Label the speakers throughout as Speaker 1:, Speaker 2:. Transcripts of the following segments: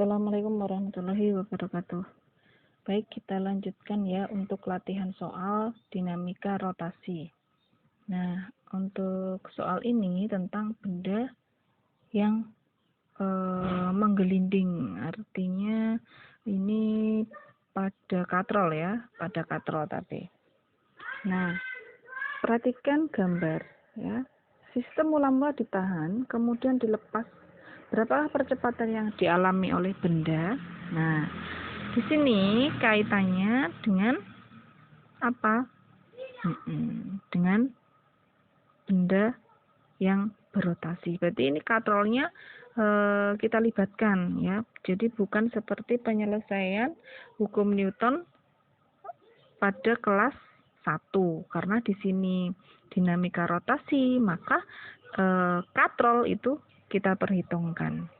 Speaker 1: Assalamualaikum warahmatullahi wabarakatuh. Baik, kita lanjutkan ya untuk latihan soal dinamika rotasi. Nah, untuk soal ini tentang benda yang menggelinding, artinya ini pada katrol ya, pada katrol tadi. Nah, perhatikan gambar ya. Sistem mula-mula ditahan, kemudian dilepas. Berapa percepatan yang dialami oleh benda? Nah, di sini kaitannya dengan apa? Dengan benda yang berotasi. Berarti ini katrolnya kita libatkan ya. Jadi bukan seperti penyelesaian hukum Newton pada kelas 1, karena di sini dinamika rotasi, maka katrol itu kita perhitungkan.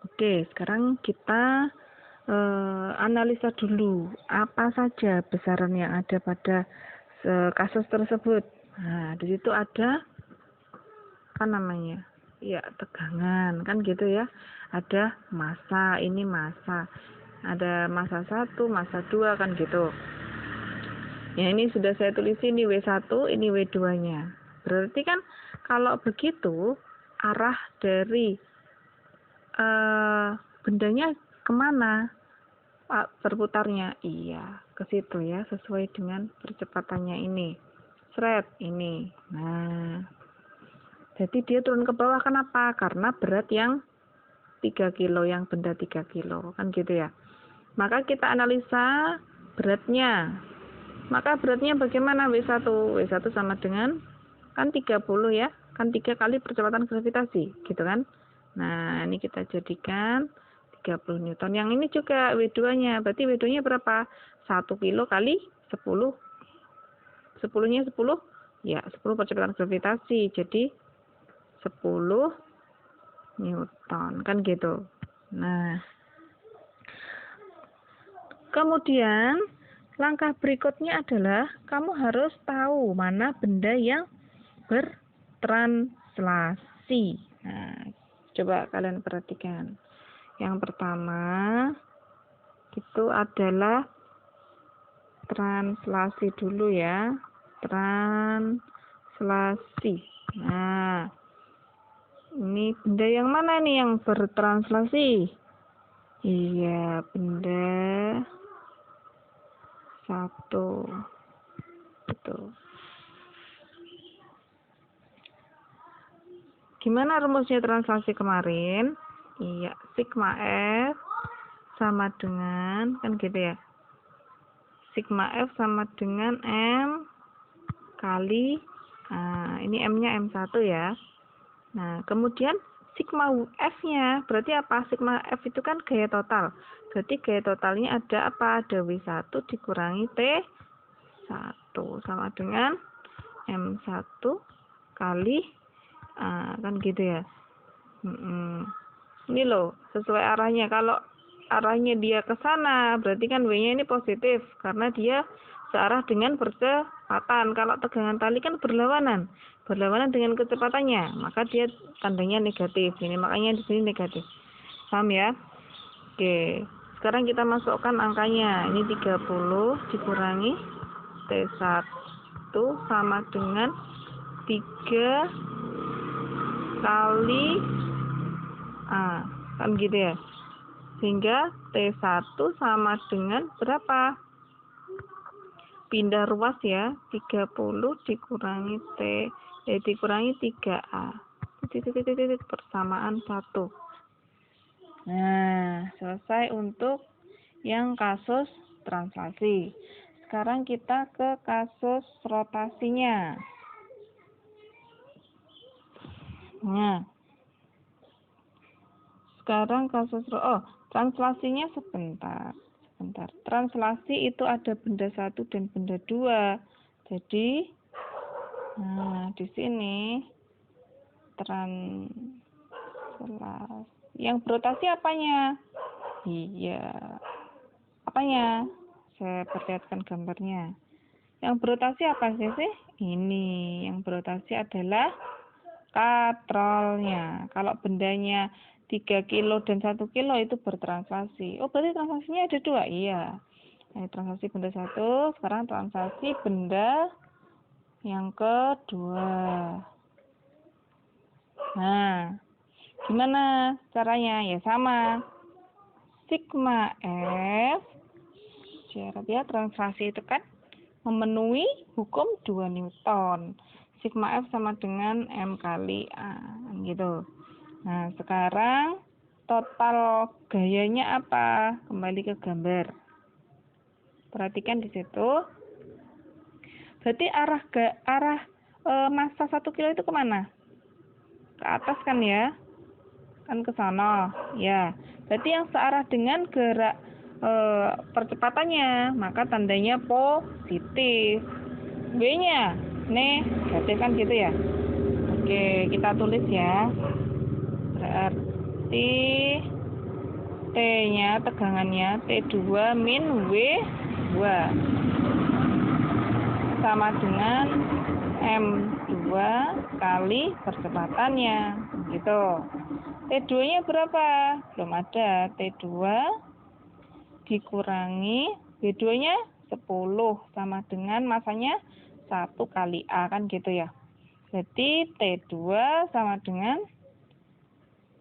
Speaker 1: Oke, sekarang kita analisa dulu apa saja besaran yang ada pada kasus tersebut. Nah, di situ ada apa namanya? Ya, tegangan, kan gitu ya. Ada massa, ini massa. Ada massa 1, massa 2, kan gitu. Ya, ini sudah saya tulis ini W1, ini W2-nya. Berarti kan kalau begitu arah dari bendanya kemana berputarnya? Iya, ke situ ya, sesuai dengan percepatannya ini. Seret ini. Nah, jadi dia turun ke bawah kenapa? Karena berat yang 3 kilo, yang benda 3 kilo, kan gitu ya. Maka kita analisa beratnya. Maka beratnya bagaimana? W1 sama dengan kan 30 ya, kan 3 kali percepatan gravitasi, gitu kan. Nah, ini kita jadikan 30 Newton. Yang ini juga W2-nya. Berarti W2-nya berapa? 1 kilo kali 10. 10-nya 10? Ya, 10 percepatan gravitasi. Jadi 10 Newton. Kan gitu. Nah, kemudian langkah berikutnya adalah kamu harus tahu mana benda yang bertranslasi. Nah, coba kalian perhatikan. Yang pertama itu adalah translasi dulu ya. Translasi. Nah, ini benda yang mana nih yang bertranslasi? Iya, benda 1. Betul. Gimana rumusnya translasi kemarin? Iya, sigma F sama dengan, kan gitu ya. Sigma F sama dengan M kali, ini M-nya M1 ya. Nah, kemudian sigma F-nya, berarti apa? Sigma F itu kan gaya total. Berarti gaya totalnya ada apa? Ada W1 dikurangi T1 sama dengan M1 kali, kan gitu ya. Ini loh, sesuai arahnya. Kalau arahnya dia ke sana, berarti kan W-nya ini positif, karena dia searah dengan percepatan. Kalau tegangan tali kan berlawanan dengan kecepatannya, maka dia tandanya negatif. Ini makanya di sini negatif. Paham ya? Oke, sekarang kita masukkan angkanya. Ini 30 dikurangi T1 sama dengan 3 kali kan gitu ya, sehingga T1 sama dengan berapa? Pindah ruas ya, 30 dikurangi dikurangi 3A persamaan 1. Nah, selesai untuk yang kasus translasi. Sekarang kita ke kasus rotasinya. Nah, sekarang kasus translasinya sebentar. Translasi itu ada benda 1 dan benda 2. Jadi, nah di sini translasi. Yang berotasi apanya? Iya. Apanya? Saya perlihatkan gambarnya. Yang berotasi apa sih? Ini yang berotasi adalah katrolnya. Kalau bendanya 3 kilo dan 1 kilo itu bertransaksi. Oh, berarti transaksinya ada 2. Iya. Nah, transaksi benda 1, sekarang transaksi benda yang kedua. Nah, gimana caranya? Ya sama. Sigma F syarat ya transaksi itu kan memenuhi hukum 2 Newton. Sigma F sama dengan M kali A, gitu. Nah, sekarang total gayanya apa? Kembali ke gambar. Perhatikan di situ. Berarti arah massa 1 kilo itu kemana? Ke atas kan ya? Kan ke sana. Ya. Berarti yang searah dengan gerak percepatannya, maka tandanya positif. B-nya negatif kan gitu ya. Oke, kita tulis ya. Berarti T-nya tegangannya T2 min W2 sama dengan M2 kali percepatannya gitu. T2-nya berapa? Belum ada. T2 dikurangi B2-nya 10 sama dengan masanya 1 kali A kan gitu ya. Jadi T2 sama dengan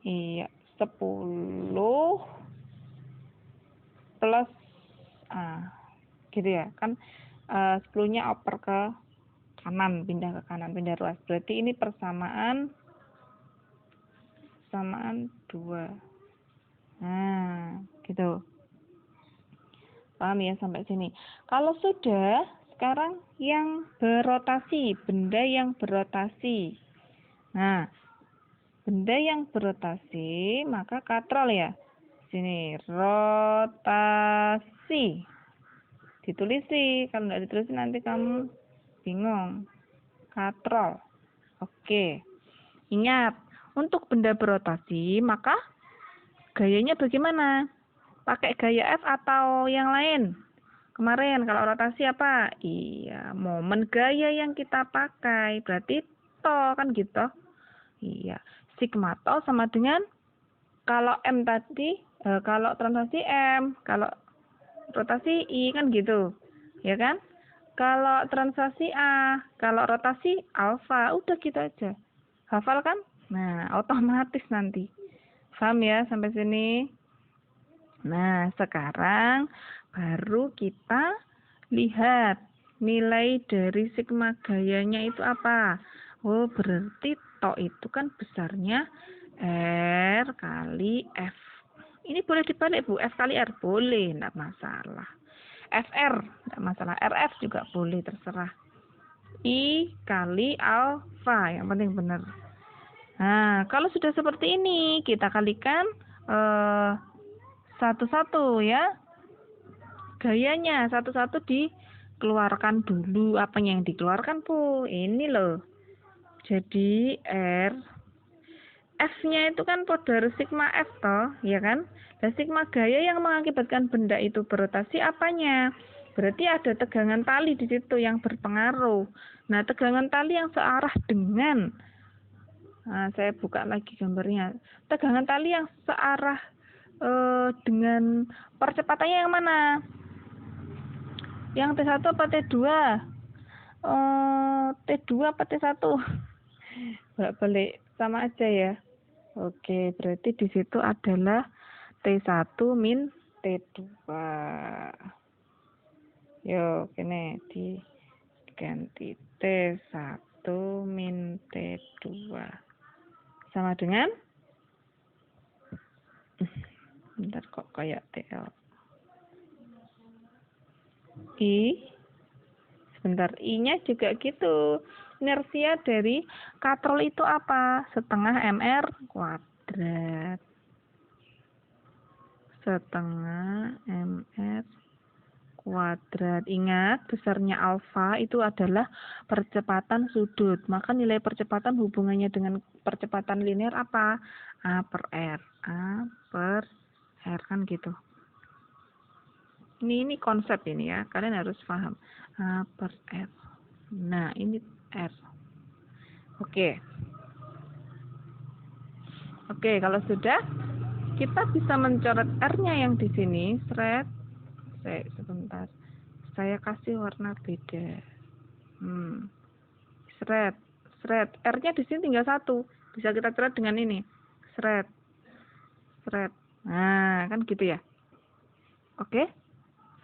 Speaker 1: 10 plus A. Gitu ya. Kan 10-nya oper ke kanan, pindah ke kanan, pindah ruas. Berarti ini persamaan 2. Nah, gitu. Paham ya sampai sini. Kalau sudah, sekarang yang berotasi, benda yang berotasi. Nah, benda yang berotasi, maka katrol ya. Sini, rotasi. Ditulisi, kalau nggak ditulisi nanti kamu bingung. Katrol. Oke. Ingat, untuk benda berotasi, maka gayanya bagaimana? Pakai gaya F atau yang lain? Kemarin kalau rotasi apa? Iya, momen gaya yang kita pakai. Berarti to kan gitu. Iya, sigma to sama dengan kalau M tadi, kalau transaksi M, kalau rotasi I kan gitu. Ya kan? Kalau transaksi A, kalau rotasi alfa, udah gitu aja. Hafal kan? Nah, otomatis nanti. Paham ya sampai sini? Nah, sekarang baru kita lihat nilai dari sigma gayanya itu apa. Oh, berarti to itu kan besarnya R kali F. Ini boleh dibalik, Bu. F kali R boleh, enggak masalah. FR, enggak masalah. RF juga boleh, terserah. I kali alfa, yang penting benar. Nah, kalau sudah seperti ini, kita kalikan satu-satu ya. Gayanya satu-satu dikeluarkan dulu. Apanya yang dikeluarkan, Bu? Ini loh. Jadi R, F-nya itu kan pada sigma F toh, ya kan? Dan sigma gaya yang mengakibatkan benda itu berotasi apanya? Berarti ada tegangan tali di situ yang berpengaruh. Nah, tegangan tali yang searah dengan saya buka lagi gambarnya. Tegangan tali yang searah dengan percepatannya yang mana? Yang T1 apa T2? T2 apa T1? Balik sama aja ya. Oke, berarti di situ adalah T1 min T2. Yo, kene diganti T1 min T2. Sama dengan bentar kok kayak TL. Sebentar, I-nya juga gitu. Inersia dari katrol itu apa? Setengah MR kuadrat. Setengah MR kuadrat. Ingat, besarnya alfa itu adalah percepatan sudut. Maka nilai percepatan hubungannya dengan percepatan linear apa? A per R. A per R kan gitu. Ini konsep ini ya. Kalian harus paham. A per R. Nah, ini R. Oke, kalau sudah, kita bisa mencoret R-nya yang di sini. Sebentar. Saya kasih warna beda. R-nya di sini tinggal 1. Bisa kita coret dengan ini. Nah, kan gitu ya. Oke?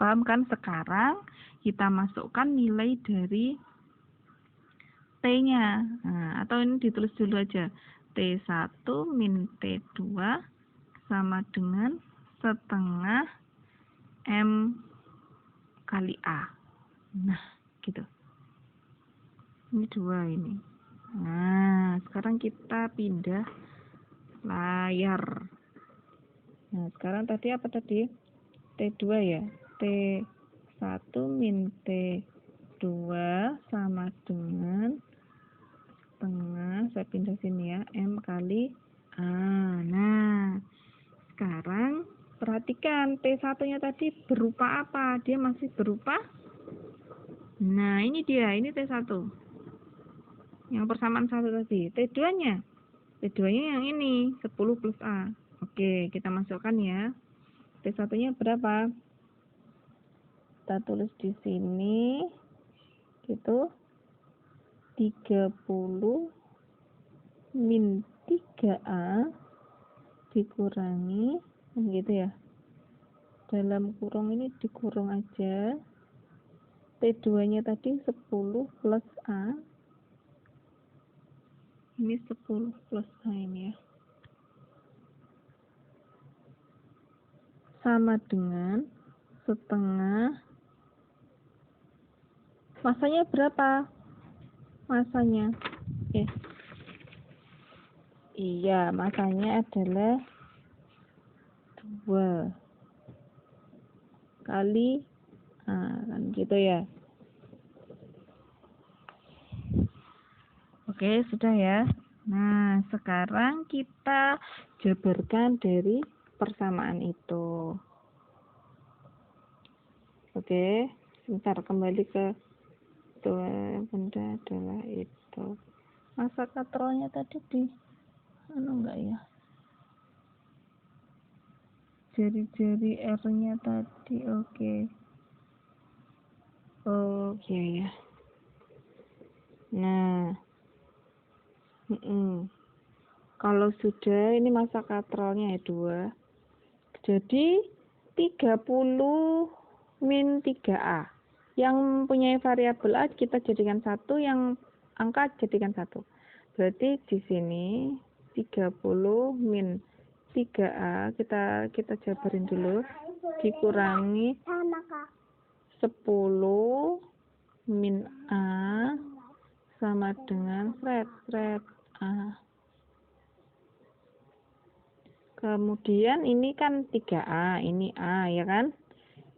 Speaker 1: Paham kan? Sekarang kita masukkan nilai dari T-nya. Nah, atau ini ditulis dulu aja. T1 min T2 sama dengan setengah M kali A. Nah, gitu. Ini 2 ini. Nah, sekarang kita pindah layar. Nah, sekarang tadi apa tadi? T2 ya. T1 min T2 sama dengan setengah, saya pindah sini ya, M kali A. Nah, sekarang perhatikan T1-nya tadi berupa apa? Dia masih berupa, nah ini dia, ini T1. Yang persamaan 1 tadi. T2-nya yang ini, 10 plus A. Oke, kita masukkan ya. T1-nya berapa? Kita tulis di sini, gitu. 30 min 3A dikurangi, gitu ya. Dalam kurung ini dikurung aja. T2-nya tadi 10 plus A. Ini 10 plus A ini ya. Sama dengan setengah. Masanya berapa? Masanya. Iya, masanya adalah 2 kali kan gitu ya. Oke, sudah ya. Nah, sekarang kita jabarkan dari persamaan itu. Oke, sebentar kembali ke benda adalah itu. Masa katrolnya tadi di enggak ya? Jari-jari R-nya tadi oke. Oke ya. Nah, kalau sudah ini masa katrolnya ya 2. Jadi 30 min 3A. Yang punya variabel A kita jadikan 1, yang angka jadikan 1. Berarti di sini 30 min 3A kita jabarin dulu, dikurangi 10 min A sama dengan A. Kemudian ini kan 3A, ini A ya kan?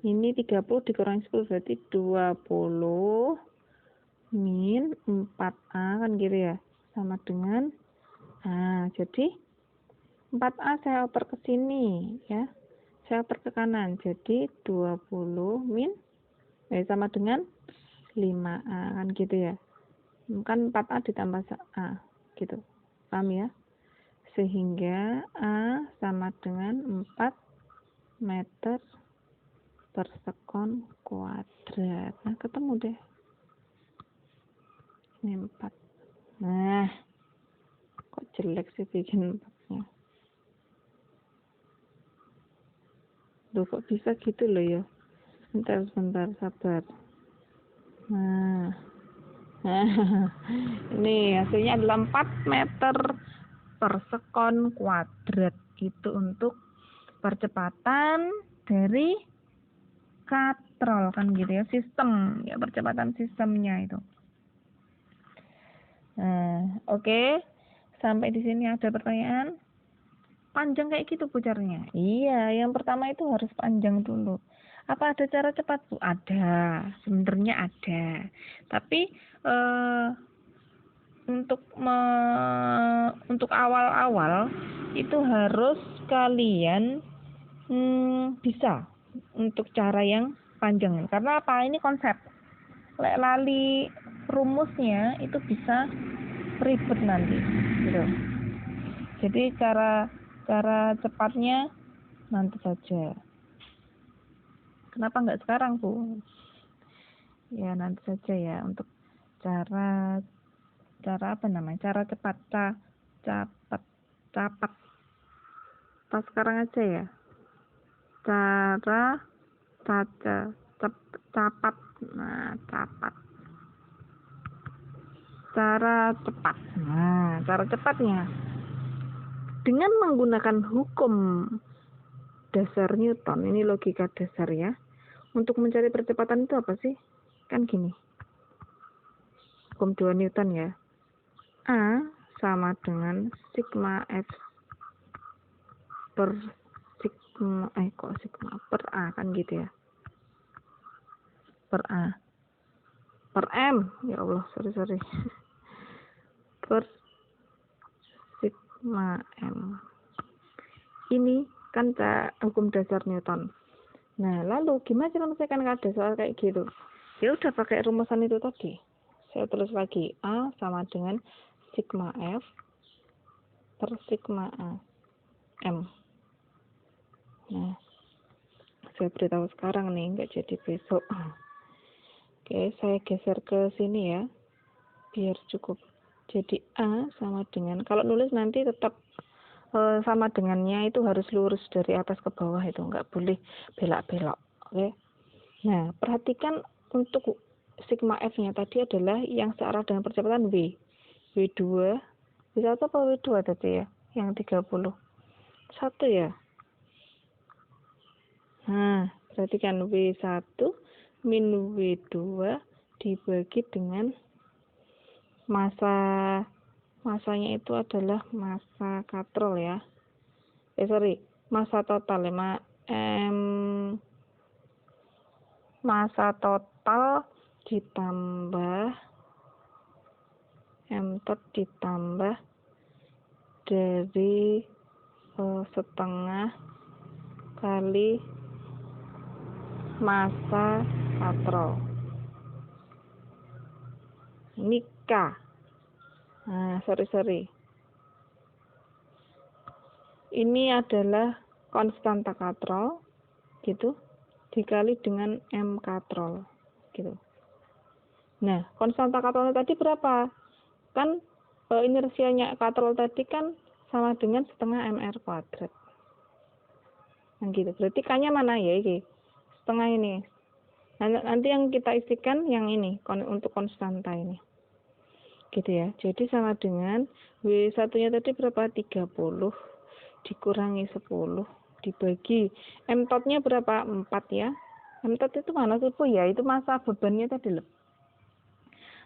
Speaker 1: Ini 30 dikurangi 10 berarti 20 min 4A kan gitu ya. Sama dengan A. Jadi 4A saya oper ke sini ya. Saya oper ke kanan. Jadi 20 min sama dengan 5A kan gitu ya. Kan 4A ditambah A gitu. Paham ya? Sehingga A sama dengan 4 meter per sekon kuadrat. Nah, ketemu deh. Ini 4. Nah, kok jelek sih bikin 4-nya. Loh, kok bisa gitu loh ya. Sebentar, sabar. Nah, ini hasilnya adalah 4 meter per sekon kuadrat. Itu untuk percepatan dari katrol kan gitu ya, sistem ya, percepatan sistemnya itu. Nah, oke. Sampai di sini ada pertanyaan? Panjang kayak gitu pucarnya? Iya, yang pertama itu harus panjang dulu. Apa ada cara cepat, Bu? Ada, sebenarnya ada. Tapi untuk awal-awal itu harus kalian bisa untuk cara yang panjang. Karena apa? Ini konsep. Lali rumusnya itu bisa ribet nanti gitu. Jadi cara Cara cepatnya nanti saja. Kenapa nggak sekarang, Bu? Ya, nanti saja ya. Untuk cara apa namanya? Cara cepat, capat. Pas sekarang aja ya. Cara capat. Nah, capat. Cara cepat. Nah, cara cepatnya dengan menggunakan hukum dasar Newton. Ini logika dasar ya. Untuk mencari percepatan itu apa sih? Kan gini. Hukum 2 Newton ya. A sama dengan sigma F per sigma per A kan gitu ya. Per A. Per M. Ya Allah, sorry. Per sigma M. Ini kan hukum dasar Newton. Nah, lalu gimana cara menyelesaikan ada soal kayak gitu? Ya udah pakai rumusan itu tadi. Saya tulis lagi, A sama dengan sigma F per sigma A M. Nah, saya beritahu sekarang nih, nggak jadi besok. Oke, saya geser ke sini ya, biar cukup. Jadi A sama dengan, kalau nulis nanti tetap sama dengannya itu harus lurus dari atas ke bawah, itu nggak boleh belak-belok. Oke. Nah, perhatikan untuk sigma F-nya tadi adalah yang searah dengan percepatan V. W2, W1 apa W2 tadi ya? Yang 30. 1 ya? Nah, perhatikan W1 min W2 dibagi dengan masanya itu adalah massa katrol ya. Massa total ya. Massa total ditambah mtot ditambah dari setengah kali massa katrol. Ini K. Nah, sorry. Ini adalah konstanta katrol, gitu, dikali dengan M katrol, gitu. Nah, konstanta katrolnya tadi berapa? Kan inersianya katrol tadi kan sama dengan setengah mr kuadrat. Nah, gitu. Berarti K-nya mana ya ini? Setengah ini. Nanti yang kita isikan yang ini untuk konstanta ini. Gitu ya. Jadi sama dengan W1-nya tadi berapa? 30 dikurangi 10 dibagi mtot-nya berapa? 4 ya. Mtot itu mana sih, Bu? Ya, itu massa bebannya tadi loh.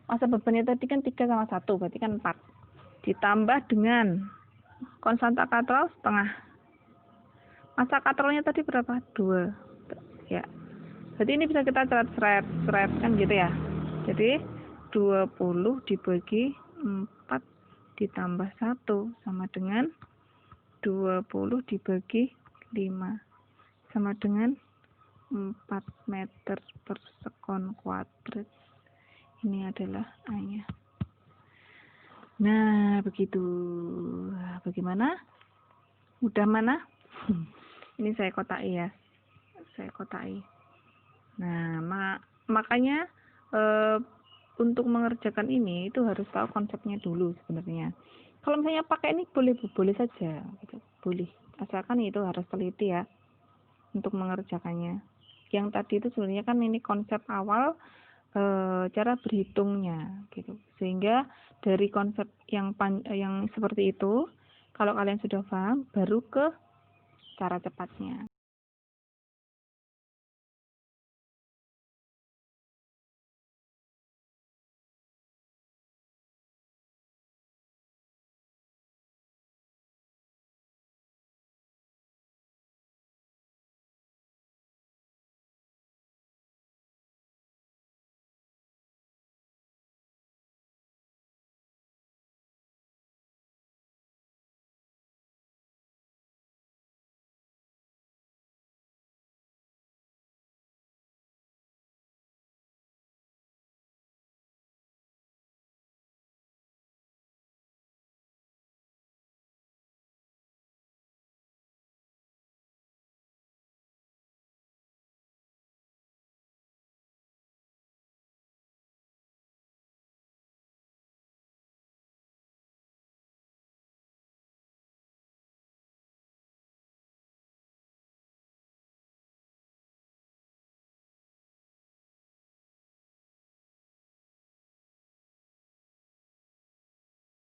Speaker 1: Massa bebannya tadi kan 3 sama 1, berarti kan 4. Ditambah dengan konstanta katrol setengah. Massa katrolnya tadi berapa? 2. Ya. Berarti ini bisa kita seret kan gitu ya. Jadi 20 dibagi 4 ditambah 1 sama dengan 20 dibagi 5 sama dengan 4 meter per sekon kuadrat. Ini adalah A-nya. Nah, begitu. Bagaimana? Mudah mana? Ini saya kotai ya. Nah, makanya untuk mengerjakan ini itu harus tahu konsepnya dulu sebenarnya. Kalau misalnya pakai ini boleh saja, gitu. Boleh. Asalkan itu harus teliti ya untuk mengerjakannya. Yang tadi itu sebenarnya kan ini konsep awal cara berhitungnya, gitu. Sehingga dari konsep yang seperti itu, kalau kalian sudah paham, baru ke cara cepatnya.